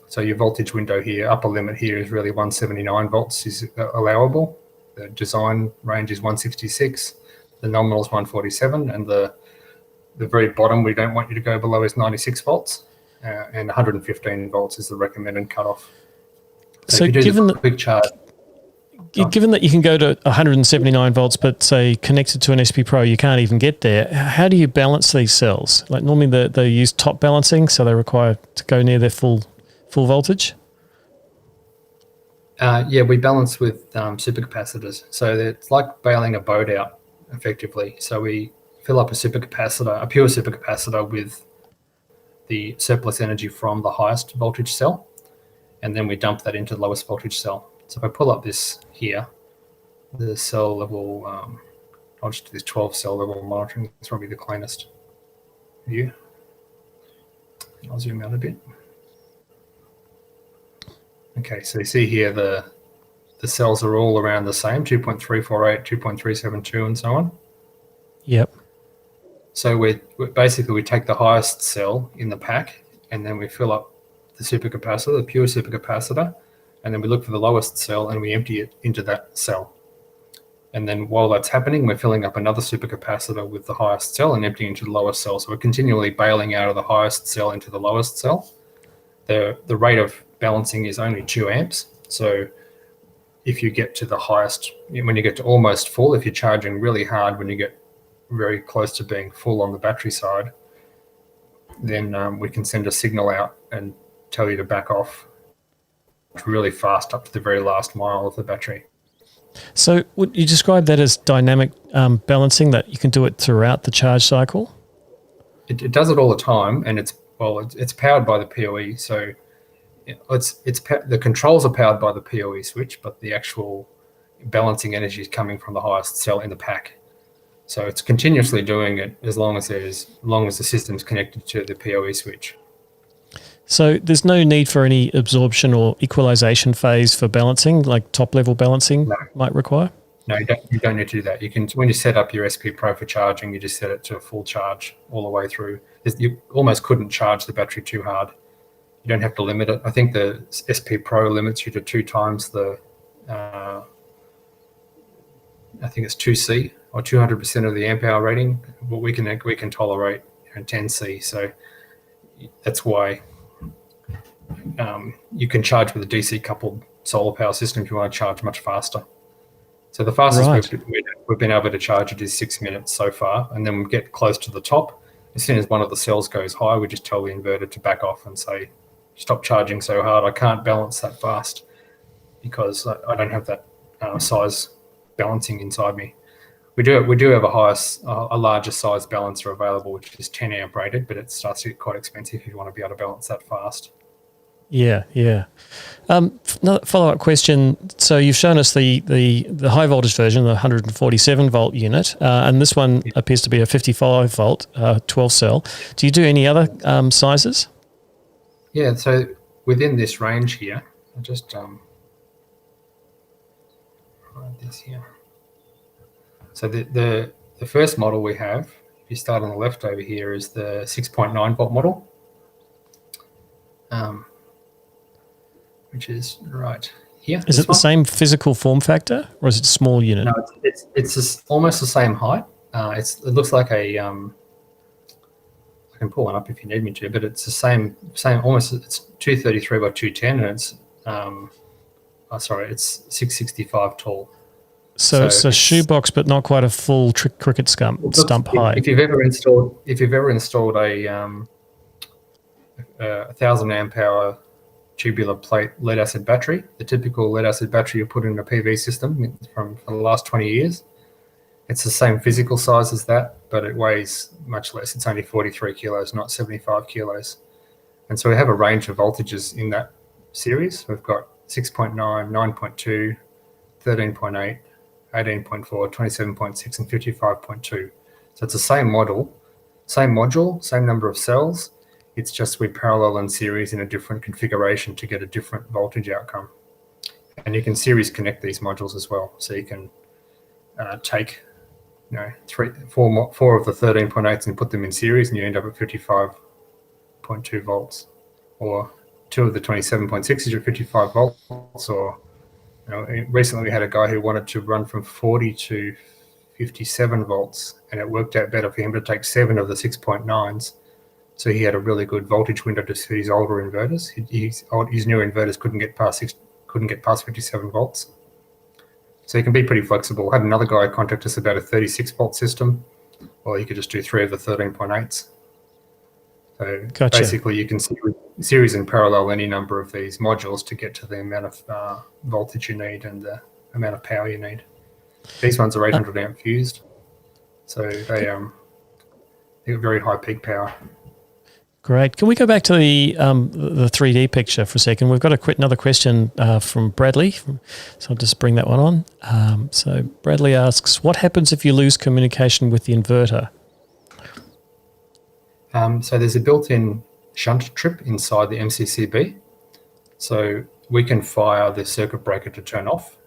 S2: So your voltage window here, upper limit here is really 179 volts is allowable. The design range is 166. The nominal is 147, and the very bottom we don't want you to go below is 96 volts, and 115 volts is the recommended cutoff.
S1: So given the
S2: quick charge.
S1: Given that you can go to 179 volts, but say connected to an SP Pro, you can't even get there. How do you balance these cells? Like normally they use top balancing, so they require to go near their full voltage.
S2: Yeah, we balance with supercapacitors. So it's like bailing a boat out, effectively. So we fill up a pure supercapacitor with the surplus energy from the highest voltage cell, and then we dump that into the lowest voltage cell. So if I pull up this here, the cell level, I'll just do this 12 cell level monitoring. It's probably the cleanest view. I'll zoom out a bit. Okay, so you see here the cells are all around the same, 2.348, 2.372, and so on.
S1: Yep.
S2: So we basically take the highest cell in the pack and then we fill up the supercapacitor, the pure supercapacitor, and then we look for the lowest cell and we empty it into that cell. And then while that's happening, we're filling up another supercapacitor with the highest cell and emptying into the lowest cell. So we're continually bailing out of the highest cell into the lowest cell. The rate of balancing is only 2 amps. So if you get to the highest, when you get to almost full, if you're charging really hard, when you get very close to being full on the battery side, then we can send a signal out and tell you to back off really fast up to the very last mile of the battery.
S1: So would you describe that as dynamic balancing, that you can do it throughout the charge cycle?
S2: It does it all the time, and it's powered by the PoE. So the controls are powered by the PoE switch, but the actual balancing energy is coming from the highest cell in the pack. So it's continuously doing it as long as the system's connected to the PoE switch.
S1: So there's no need for any absorption or equalization phase for balancing, like top-level balancing might require?
S2: No, you don't need to do that. You can, when you set up your SP Pro for charging, you just set it to a full charge all the way through. You almost couldn't charge the battery too hard. You don't have to limit it. I think the SP Pro limits you to 2 times the, I think it's 2C or 200% of the amp hour rating. But we can tolerate 10C. So that's why you can charge with a DC coupled solar power system if you want to charge much faster. So the fastest we've been able to charge it is 6 minutes so far, and then we get close to the top. As soon as one of the cells goes high, we just tell the inverter to back off and say, stop charging so hard. I can't balance that fast because I don't have that size balancing inside me. We do have a larger size balancer available, which is 10 amp rated, but it starts to get quite expensive if you want to be able to balance that fast.
S1: Yeah. Another follow-up question. So you've shown us the high voltage version, the 147 volt unit, and this one appears to be a 55 volt 12 cell. Do you do any other sizes?
S2: Yeah. So within this range here, I'll just write this here. So the first model we have, if you start on the left over here, is the 6.9 volt model. Which is right here.
S1: Is it the same physical form factor, or is it a small unit?
S2: No, it's almost the same height. It looks like a. I can pull one up if you need me to, but it's the same. Almost, it's 233 by 210, and it's it's 665 tall.
S1: So it's a shoebox, but not quite a full cricket stump height.
S2: If you've ever installed a 1,000 amp hour tubular plate lead acid battery, the typical lead acid battery you put in a PV system from the last 20 years, it's the same physical size as that, but it weighs much less. It's only 43 kilos, not 75 kilos. And so we have a range of voltages in that series. We've got 6.9, 9.2, 13.8, 18.4, 27.6, and 55.2. So it's the same module, same number of cells. It's just we parallel in series in a different configuration to get a different voltage outcome. And you can series connect these modules as well. So you can take four of the 13.8s and put them in series, and you end up at 55.2 volts. Or 2 of the 27.6s at 55 volts. Or recently we had a guy who wanted to run from 40 to 57 volts, and it worked out better for him to take 7 of the 6.9s. So he had a really good voltage window to suit his older inverters. His new inverters couldn't get past 57 volts. So he can be pretty flexible. I had another guy contact us about a 36 volt system, or you could just do 3 of the 13.8s. So
S1: Gotcha.
S2: Basically you can series and parallel any number of these modules to get to the amount of voltage you need and the amount of power you need. These ones are 800 amp fused, so they have very high peak power.
S1: Great. Can we go back to the 3D picture for a second? We've got another question from Bradley, so I'll just bring that one on. So Bradley asks, what happens if you lose communication with the inverter?
S2: So there's a built-in shunt trip inside the MCCB. So we can fire the circuit breaker to turn off,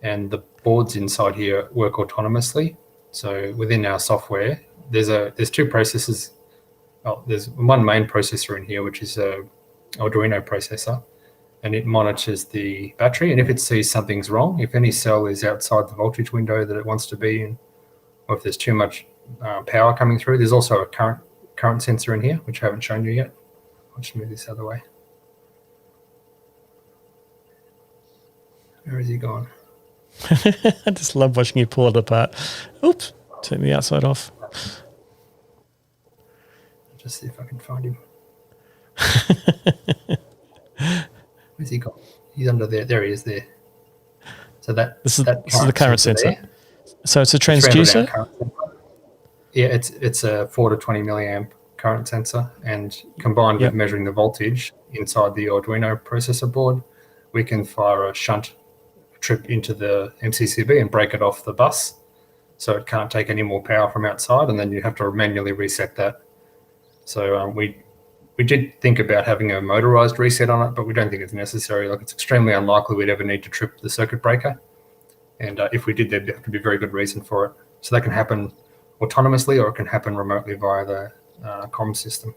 S2: and the boards inside here work autonomously. So within our software, there's 2 processes there's one main processor in here, which is a Arduino processor, and it monitors the battery. And if it sees something's wrong, if any cell is outside the voltage window that it wants to be in, or if there's too much power coming through, there's also a current sensor in here, which I haven't shown you yet. I'll just move this other way. Where is he gone?
S1: I just love watching you pull it apart. Oops, turn the outside off.
S2: Just see if I can find him. Where's he gone? He's under there. There he is there. So this is
S1: the current sensor. There. So it's a transducer?
S2: Yeah, it's a 4 to 20 milliamp current sensor, and combined with measuring the voltage inside the Arduino processor board, we can fire a shunt trip into the MCCB and break it off the bus, so it can't take any more power from outside, and then you have to manually reset that. So we did think about having a motorized reset on it, but we don't think it's necessary. Like, it's extremely unlikely we'd ever need to trip the circuit breaker, and if we did, there'd have to be a very good reason for it. So that can happen autonomously, or it can happen remotely via the comm system.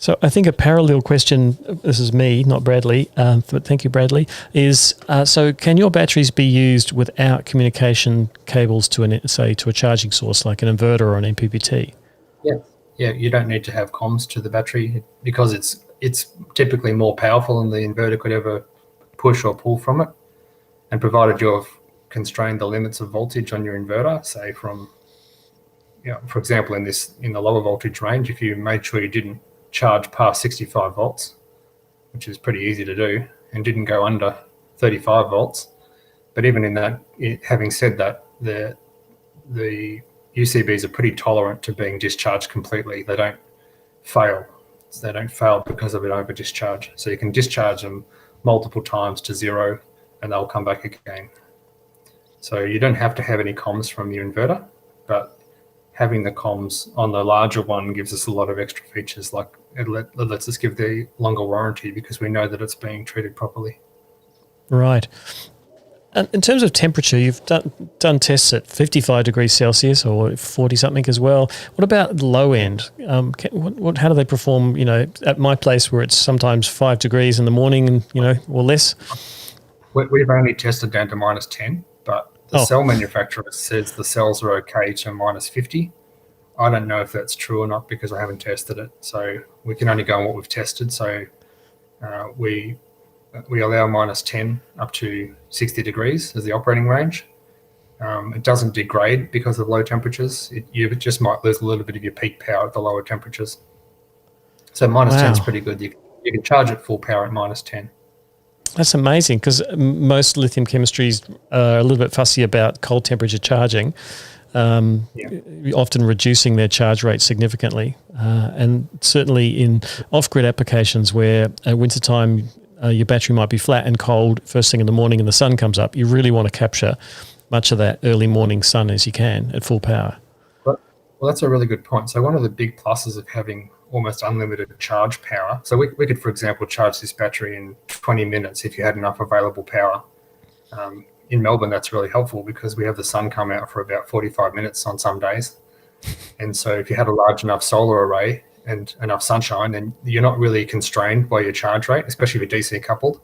S1: So I think a parallel question, this is me, not Bradley, but thank you, Bradley, is so can your batteries be used without communication cables to a charging source like an inverter or an Mppt?
S2: Yeah, you don't need to have comms to the battery because it's typically more powerful than the inverter could ever push or pull from it. And provided you've constrained the limits of voltage on your inverter, say from, for example, in the lower voltage range, if you made sure you didn't charge past 65 volts, which is pretty easy to do, and didn't go under 35 volts. But even in that, having said that, the UCBs are pretty tolerant to being discharged completely. They don't fail. So they don't fail because of an over discharge. So you can discharge them multiple times to zero and they'll come back again. So you don't have to have any comms from your inverter, but having the comms on the larger one gives us a lot of extra features, like it lets us give the longer warranty because we know that it's being treated properly.
S1: Right. And in terms of temperature, you've done tests at 55 degrees Celsius or 40 something as well. What about the low end? How do they perform? At my place where it's sometimes 5 degrees in the morning, or less.
S2: We've only tested down to -10, but the cell manufacturer says the cells are okay to -50. I don't know if that's true or not because I haven't tested it. So we can only go on what we've tested. So we allow -10 up to 60 degrees as the operating range. It doesn't degrade because of low temperatures. You just might lose a little bit of your peak power at the lower temperatures. So -10 is pretty good. You can charge at full power at -10.
S1: That's amazing because most lithium chemistries are a little bit fussy about cold temperature charging, often reducing their charge rate significantly. And certainly in off-grid applications where at wintertime your battery might be flat and cold first thing in the morning and the sun comes up, you really want to capture much of that early morning sun as you can at full power.
S2: Well, that's a really good point. So one of the big pluses of having almost unlimited charge power, so we could, for example, charge this battery in 20 minutes if you had enough available power. In Melbourne, that's really helpful because we have the sun come out for about 45 minutes on some days. And so if you had a large enough solar array and enough sunshine, then you're not really constrained by your charge rate, especially if you're DC coupled.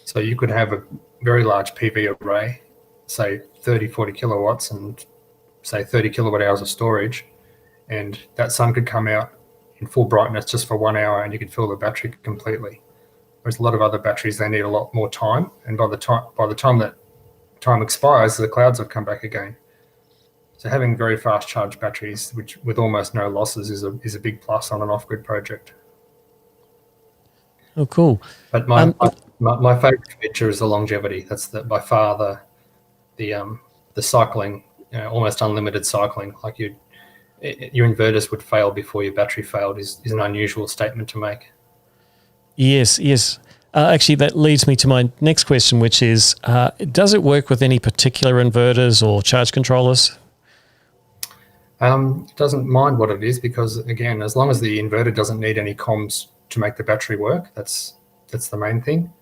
S2: So you could have a very large PV array, say 30, 40 kilowatts and say 30 kilowatt hours of storage. And that sun could come out in full brightness just for 1 hour and you could fill the battery completely. Whereas a lot of other batteries, they need a lot more time. And by the time that time expires, the clouds have come back again. So having very fast charge batteries, which with almost no losses, is a big plus on an off-grid project.
S1: Oh, cool!
S2: But my favorite feature is the longevity. That's by far the cycling, almost unlimited cycling. Like your inverters would fail before your battery failed is an unusual statement to make.
S1: Yes. Actually, that leads me to my next question, which is, does it work with any particular inverters or charge controllers?
S2: It doesn't mind what it is because, again, as long as the inverter doesn't need any comms to make the battery work, that's the main thing.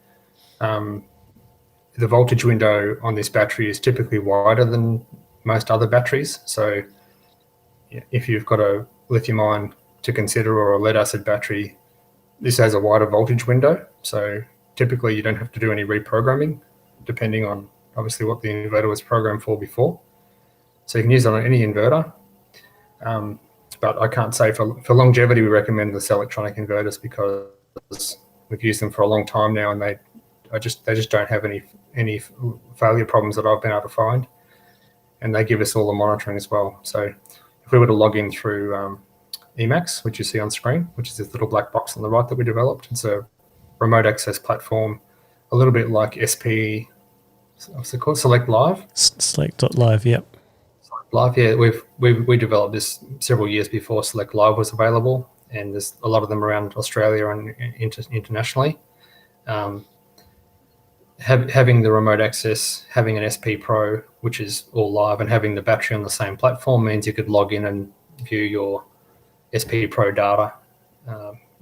S2: The voltage window on this battery is typically wider than most other batteries. So if you've got a lithium-ion to consider, or a lead acid battery, this has a wider voltage window. So typically you don't have to do any reprogramming, depending on obviously what the inverter was programmed for before. So you can use it on any inverter. But I can't say for longevity, we recommend the electronic inverters because we've used them for a long time now, and they just don't have any failure problems that I've been able to find. And they give us all the monitoring as well. So if we were to log in through Emacs, which you see on screen, which is this little black box on the right that we developed, it's a remote access platform, a little bit like SP, what's it called? Select Live?
S1: Select.live, yep.
S2: Select Live, yeah. We developed this several years before Select Live was available, and there's a lot of them around Australia and internationally. Having the remote access, having an SP Pro, which is all live, and having the battery on the same platform means you could log in and view your SP Pro data,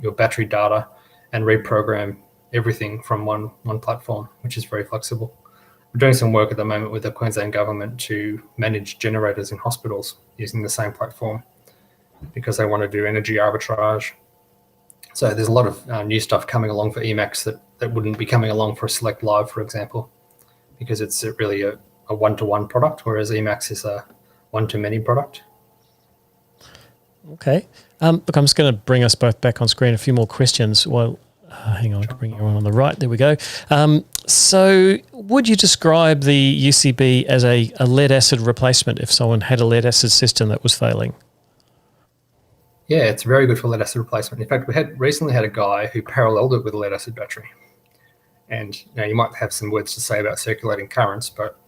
S2: your battery data, and reprogram everything from one platform, which is very flexible. We're doing some work at the moment with the Queensland government to manage generators in hospitals using the same platform because they want to do energy arbitrage. So there's a lot of new stuff coming along for Emacs that wouldn't be coming along for Select Live, for example, because it's really a one-to-one product, whereas Emacs is a one-to-many product.
S1: Okay. Look, I'm just going to bring us both back on screen. A few more questions. Well, hang on, to bring everyone on the right. There we go. So would you describe the UCB as a lead acid replacement if someone had a lead acid system that was failing?
S2: Yeah, it's very good for lead acid replacement. In fact, we recently had a guy who paralleled it with a lead acid battery. And now you might have some words to say about circulating currents, but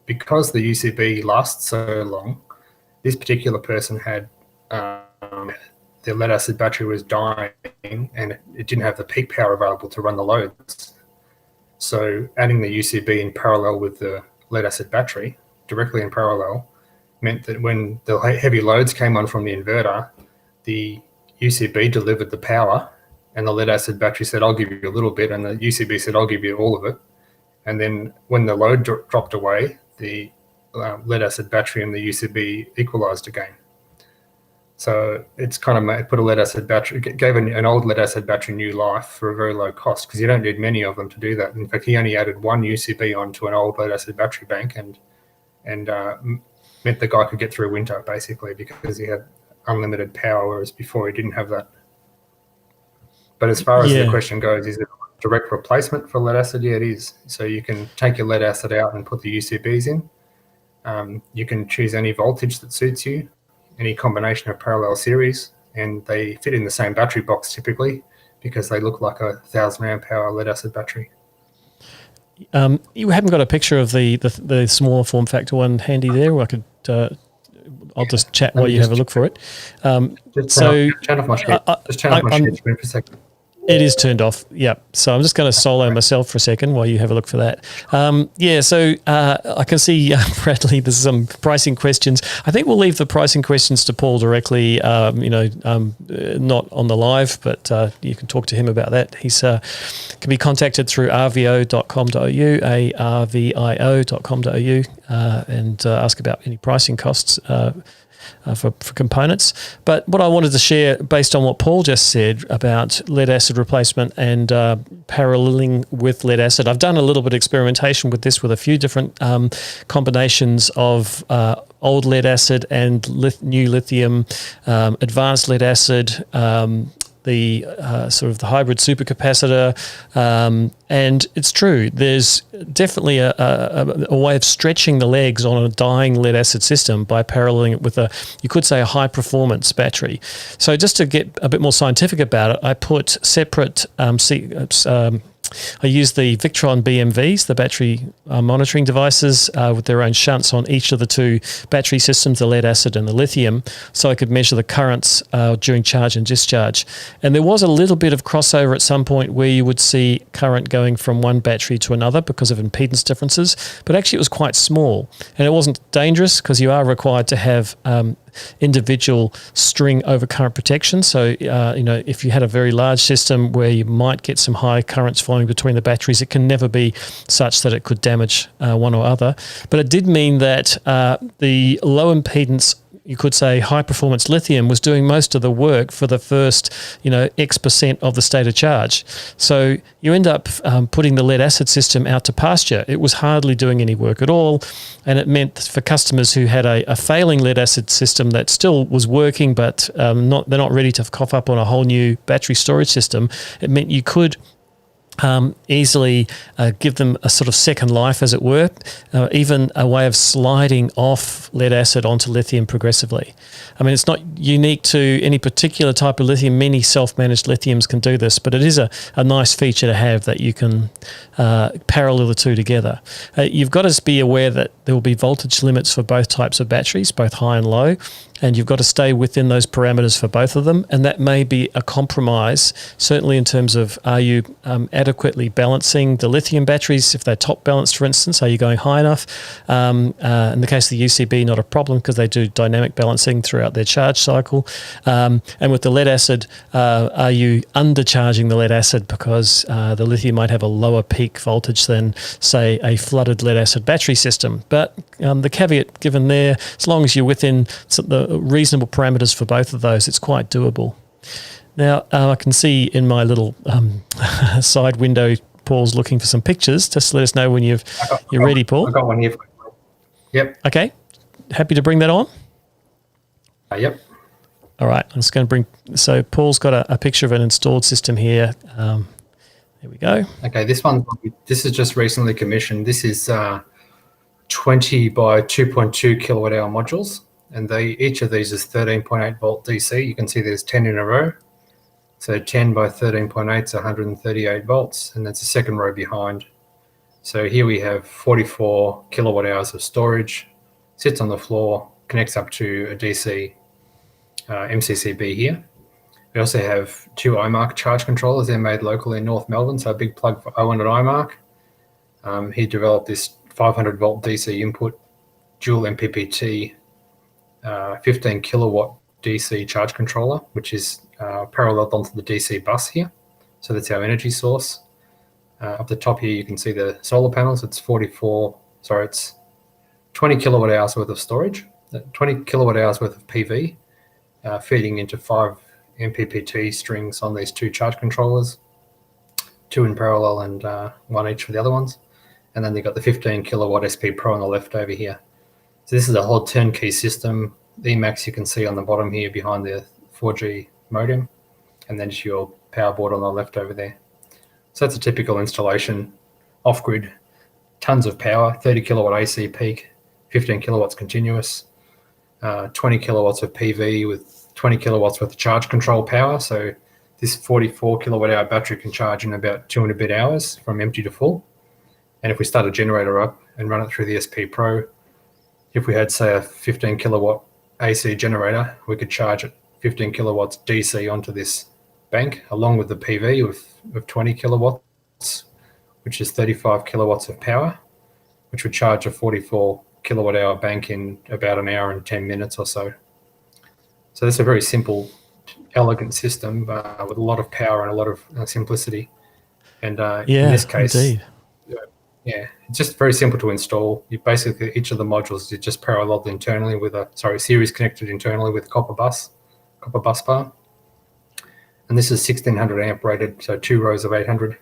S2: because the UCB lasts so long, this particular person had their lead acid battery was dying and it didn't have the peak power available to run the loads. So adding the UCB in parallel with the lead acid battery, directly in parallel, meant that when the heavy loads came on from the inverter, the UCB delivered the power and the lead acid battery said, I'll give you a little bit, and the UCB said, I'll give you all of it. And then when the load dropped away, the lead acid battery and the UCB equalized again. So it's kind of put a lead acid battery, gave an old lead acid battery new life for a very low cost, because you don't need many of them to do that. In fact, he only added one UCB onto an old lead acid battery bank and meant the guy could get through winter, basically, because he had unlimited power, whereas before he didn't have that. But as far as the question goes, is it a direct replacement for lead acid? Yeah, it is. So you can take your lead acid out and put the UCBs in. You can choose any voltage that suits you, any combination of parallel series, and they fit in the same battery box typically because they look like a 1,000 amp hour lead acid battery.
S1: You haven't got a picture of the smaller form factor one handy there? I could... I'll just chat while you have a look for it.
S2: Turn off my screen for a second.
S1: It is turned off, yeah. So I'm just going to solo myself for a second while you have a look for that. So I can see, Bradley, there's some pricing questions. I think we'll leave the pricing questions to Paul directly, not on the live, but you can talk to him about that. He's can be contacted through arvio.com.au, arvio.com.au, and ask about any pricing costs for components. But what I wanted to share, based on what Paul just said about lead acid replacement and paralleling with lead acid, I've done a little bit of experimentation with this with a few different combinations of old lead acid and new lithium, advanced lead acid, the sort of the hybrid supercapacitor, and it's true. There's definitely a way of stretching the legs on a dying lead acid system by paralleling it with you could say a high performance battery. So just to get a bit more scientific about it, I put separate I use the Victron BMVs, the battery monitoring devices with their own shunts on each of the two battery systems, the lead acid and the lithium, so I could measure the currents during charge and discharge. And there was a little bit of crossover at some point where you would see current going from one battery to another because of impedance differences, but actually it was quite small. And it wasn't dangerous because you are required to have individual string overcurrent protection. So, if you had a very large system where you might get some high currents flowing between the batteries, it can never be such that it could damage one or other. But it did mean that the low impedance you could say high performance lithium was doing most of the work for the first, X% of the state of charge. So you end up putting the lead acid system out to pasture. It was hardly doing any work at all. And it meant for customers who had a failing lead acid system that still was working, but they're not ready to cough up on a whole new battery storage system, it meant you could easily give them a sort of second life, as it were, even a way of sliding off lead acid onto lithium progressively. I mean, it's not unique to any particular type of lithium. Many self-managed lithiums can do this, but it is a nice feature to have, that you can parallel the two together. You've got to be aware that there will be voltage limits for both types of batteries, both high and low, and you've got to stay within those parameters for both of them, and that may be a compromise, certainly in terms of, are you adequately balancing the lithium batteries? If they're top balanced, for instance, are you going high enough? In the case of the UCB, not a problem, because they do dynamic balancing throughout their charge cycle. And with the lead acid, are you undercharging the lead acid because the lithium might have a lower peak voltage than, say, a flooded lead acid battery system? But the caveat given there, as long as you're within the reasonable parameters for both of those, it's quite doable. Now, I can see in my little side window, Paul's looking for some pictures. Just let us know when you're ready, Paul.
S2: I've got one here. Yep.
S1: Okay. Happy to bring that on?
S2: Yep.
S1: All right. I'm just going to bring... So Paul's got a picture of an installed system here. There we go.
S2: Okay, this is just recently commissioned. This is 20 by 2.2 kilowatt hour modules, and each of these is 13.8 volt DC. You can see there's 10 in a row. So 10 by 13.8 is 138 volts, and that's the second row behind. So here we have 44 kilowatt hours of storage, sits on the floor, connects up to a DC MCCB here. We also have two Imac charge controllers. They're made locally in North Melbourne, so a big plug for Owen at Imac. He developed this 500 volt DC input, dual Mppt, 15 kilowatt DC charge controller, which is paralleled onto the DC bus here. So that's our energy source. Up the top here, you can see the solar panels. It's 20 kilowatt hours worth of storage, 20 kilowatt hours worth of PV, feeding into 5 Mppt strings on these two charge controllers, 2 in parallel and 1 each for the other ones. And then they've got the 15 kilowatt SP Pro on the left over here. So this is a whole turnkey system. The Emacs you can see on the bottom here behind the 4G modem, and then just your power board on the left over there. So that's a typical installation, off-grid, tons of power, 30 kilowatt AC peak, 15 kilowatts continuous, 20 kilowatts of PV with 20 kilowatts worth of charge control power. So this 44 kilowatt hour battery can charge in about 2 and a bit hours from empty to full. And if we start a generator up and run it through the SP Pro, if we had, say, a 15 kilowatt AC generator, we could charge it 15 kilowatts DC onto this bank, along with the PV of 20 kilowatts, which is 35 kilowatts of power, which would charge a 44 kilowatt hour bank in about an hour and 10 minutes or so. So that's a very simple, elegant system with a lot of power and a lot of simplicity. And in this case,
S1: indeed.
S2: Yeah, it's just very simple to install. You basically, each of the modules is just paralleled internally with series connected internally with a copper bus bar. And this is 1600 amp rated, so 2 rows of 800.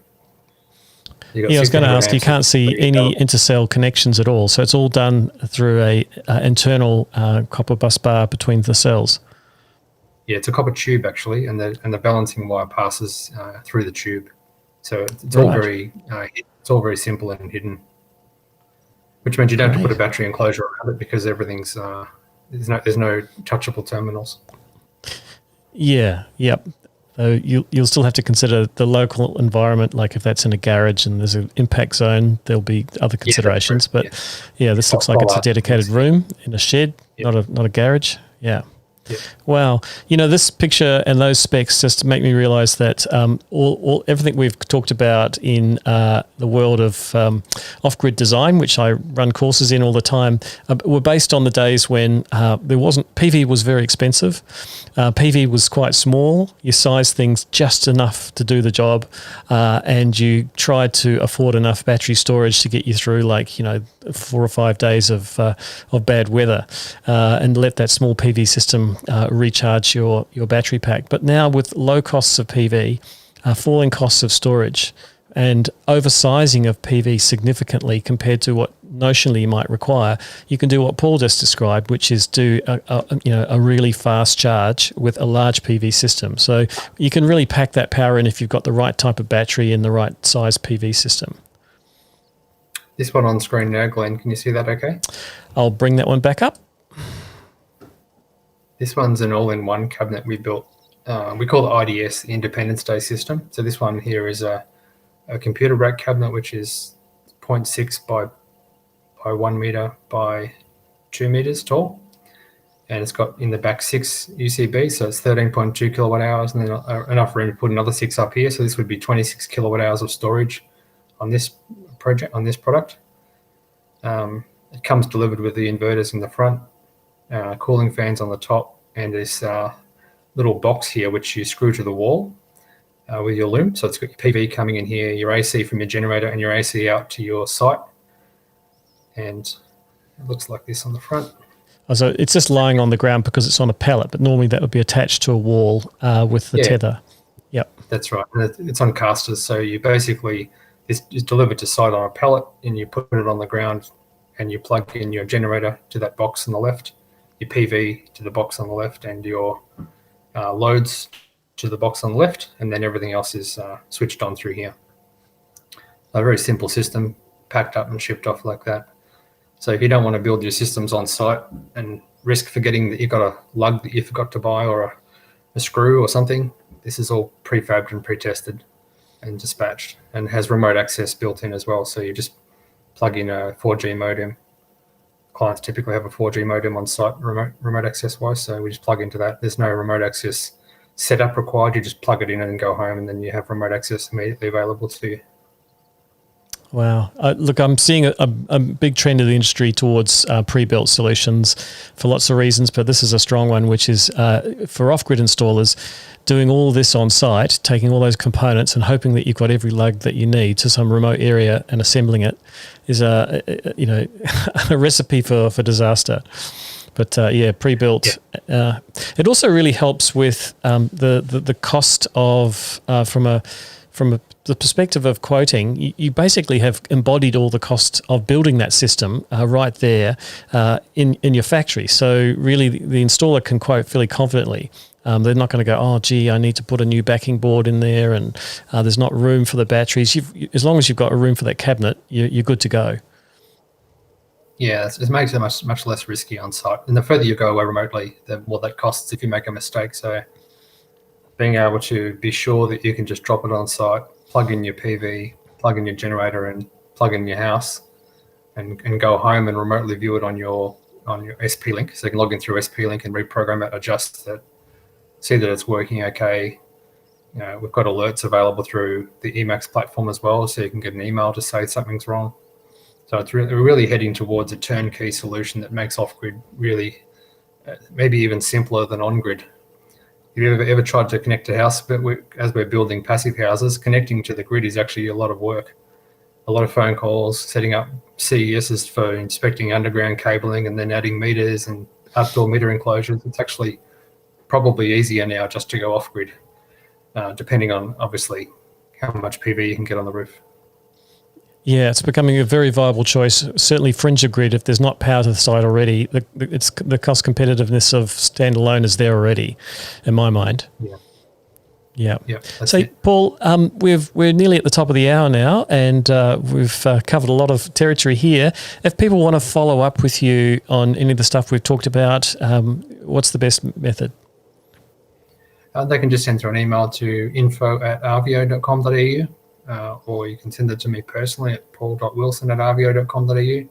S1: Yeah, I was going to ask, you can't see any intercell connections at all. So it's all done through a internal copper bus bar between the cells.
S2: Yeah, it's a copper tube actually, and the balancing wire passes through the tube. So it's all very very simple and hidden, which means you don't have to put a battery enclosure around it because everything's there's no touchable terminals.
S1: Yeah, yep. So you'll still have to consider the local environment, like if that's in a garage and there's an impact zone, there'll be other considerations. But this looks like it's a dedicated room in a shed, not a garage. Yeah.
S2: Yeah.
S1: Wow. This picture and those specs just make me realize that everything we've talked about in the world of off-grid design, which I run courses in all the time, were based on the days when PV was very expensive. PV was quite small. You sized things just enough to do the job, and you tried to afford enough battery storage to get you through 4 or 5 days of bad weather, and let that small PV system recharge your battery pack. But now with low costs of PV, falling costs of storage, and oversizing of PV significantly compared to what notionally you might require, you can do what Paul just described, which is do a really fast charge with a large PV system. So you can really pack that power in if you've got the right type of battery and the right size PV system.
S2: This one on screen now, Glenn, can you see that okay?
S1: I'll bring that one back up.
S2: This one's an all-in-one cabinet we built. We call it IDS, the Independence Day system. So this one here is a computer rack cabinet, which is 0.6 by 1 meter by 2 meters tall. And it's got in the back 6 UCB, so it's 13.2 kilowatt hours, and then enough room to put another 6 up here. So this would be 26 kilowatt hours of storage on this product. It comes delivered with the inverters in the front, cooling fans on the top, and this little box here which you screw to the wall with your loom. So it's got your PV coming in here, your AC from your generator, and your AC out to your site. And it looks like this on the front.
S1: So it's just lying on the ground because it's on a pallet, but normally that would be attached to a wall with the tether. Yep.
S2: That's right. And it's on casters. So you basically, it's delivered to site on a pallet, and you put it on the ground, and you plug in your generator to that box on the left, your PV to the box on the left, and your loads to the box on the left, and then everything else is switched on through here. A very simple system, packed up and shipped off like that. So if you don't want to build your systems on site and risk forgetting that you've got a lug that you forgot to buy, or a screw or something, this is all prefabbed and pre-tested and dispatched, and has remote access built in as well. So you just plug in a 4G modem. Clients typically have a 4G modem on site, remote access wise, so we just plug into that. There's no remote access setup required. You just plug it in and go home, and then you have remote access immediately available to you.
S1: Wow. Look, I'm seeing a big trend in the industry towards pre-built solutions for lots of reasons, but this is a strong one, which is for off-grid installers, doing all this on site, taking all those components and hoping that you've got every lug that you need to some remote area and assembling it is a recipe for disaster. But pre-built. Yeah. It also really helps with the cost of from the perspective of quoting. You basically have embodied all the cost of building that system right there in your factory. So really, the installer can quote fairly confidently. They're not going to go, oh, gee, I need to put a new backing board in there, and there's not room for the batteries. As long as you've got a room for that cabinet, you're good to go.
S2: Yeah, it makes it much less risky on site. And the further you go away remotely, the more that costs if you make a mistake. So being able to be sure that you can just drop it on site, plug in your PV, plug in your generator, and plug in your house, and go home and remotely view it on your SP link. So you can log in through SP link and reprogram it, adjust it, see that it's working okay. We've got alerts available through the Emacs platform as well, so you can get an email to say something's wrong. So it's really heading towards a turnkey solution that makes off-grid really maybe even simpler than on-grid. Have you ever tried to connect a house? But as we're building passive houses, connecting to the grid is actually a lot of work. A lot of phone calls, setting up CESs for inspecting underground cabling, and then adding meters and outdoor meter enclosures. It's actually probably easier now just to go off-grid, depending on, obviously, how much PV you can get on the roof.
S1: Yeah, it's becoming a very viable choice. Certainly fringe of grid, if there's not power to the site already, the cost competitiveness of standalone is there already, in my mind. Yeah. So, it. Paul, we're nearly at the top of the hour now, and we've covered a lot of territory here. If people want to follow up with you on any of the stuff we've talked about, what's the best method?
S2: They can just send through an email to info@arvio.com.au. Or you can send it to me personally at paul.wilson@arvio.com.au,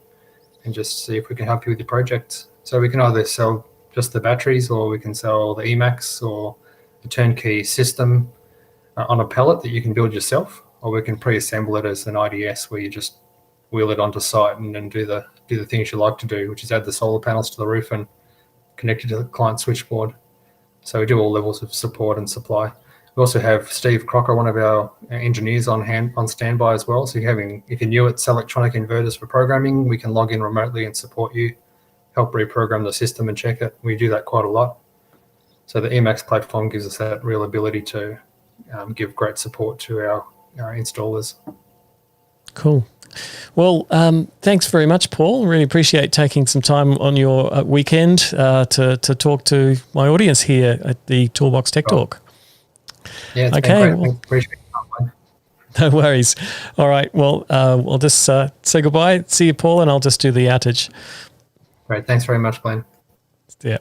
S2: and just see if we can help you with your project. So we can either sell just the batteries, or we can sell the Emacs or a turnkey system on a pallet that you can build yourself, or we can pre-assemble it as an IDS where you just wheel it onto site and then do the things you like to do, which is add the solar panels to the roof and connect it to the client switchboard. So we do all levels of support and supply. We also have Steve Crocker, one of our engineers, on standby as well. So if you're new at electronic inverters for programming, we can log in remotely and support you, help reprogram the system and check it. We do that quite a lot. So the Emacs platform gives us that real ability to give great support to our installers.
S1: Cool. Well, thanks very much, Paul. Really appreciate taking some time on your weekend to talk to my audience here at the Toolbox Tech Talk.
S2: Yeah, it's been great. Well, appreciate it.
S1: No worries. All right. Well, we'll just say goodbye. See you, Paul, and I'll just do the outage.
S2: Great. Thanks very much, Glenn.
S1: Yeah.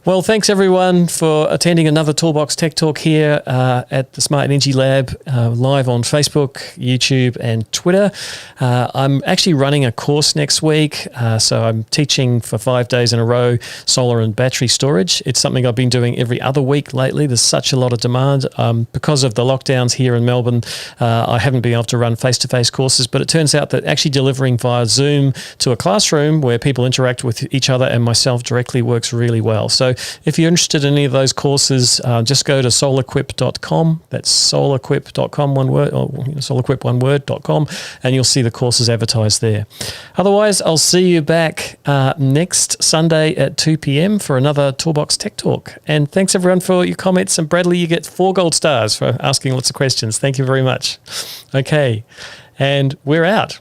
S1: Well, thanks everyone for attending another Toolbox Tech Talk here at the Smart Energy Lab, live on Facebook, YouTube, and Twitter. I'm actually running a course next week, so I'm teaching for 5 days in a row solar and battery storage. It's something I've been doing every other week lately. There's such a lot of demand. Because of the lockdowns here in Melbourne, I haven't been able to run face-to-face courses, but it turns out that actually delivering via Zoom to a classroom where people interact with each other and myself directly works really well. So if you're interested in any of those courses, just go to solarquip.com. That's solarquip.com, one word, or solarquip1word.com, and you'll see the courses advertised there. Otherwise, I'll see you back next Sunday at 2 p.m. for another Toolbox Tech Talk. And thanks everyone for your comments. And Bradley, you get 4 gold stars for asking lots of questions. Thank you very much. Okay, and we're out.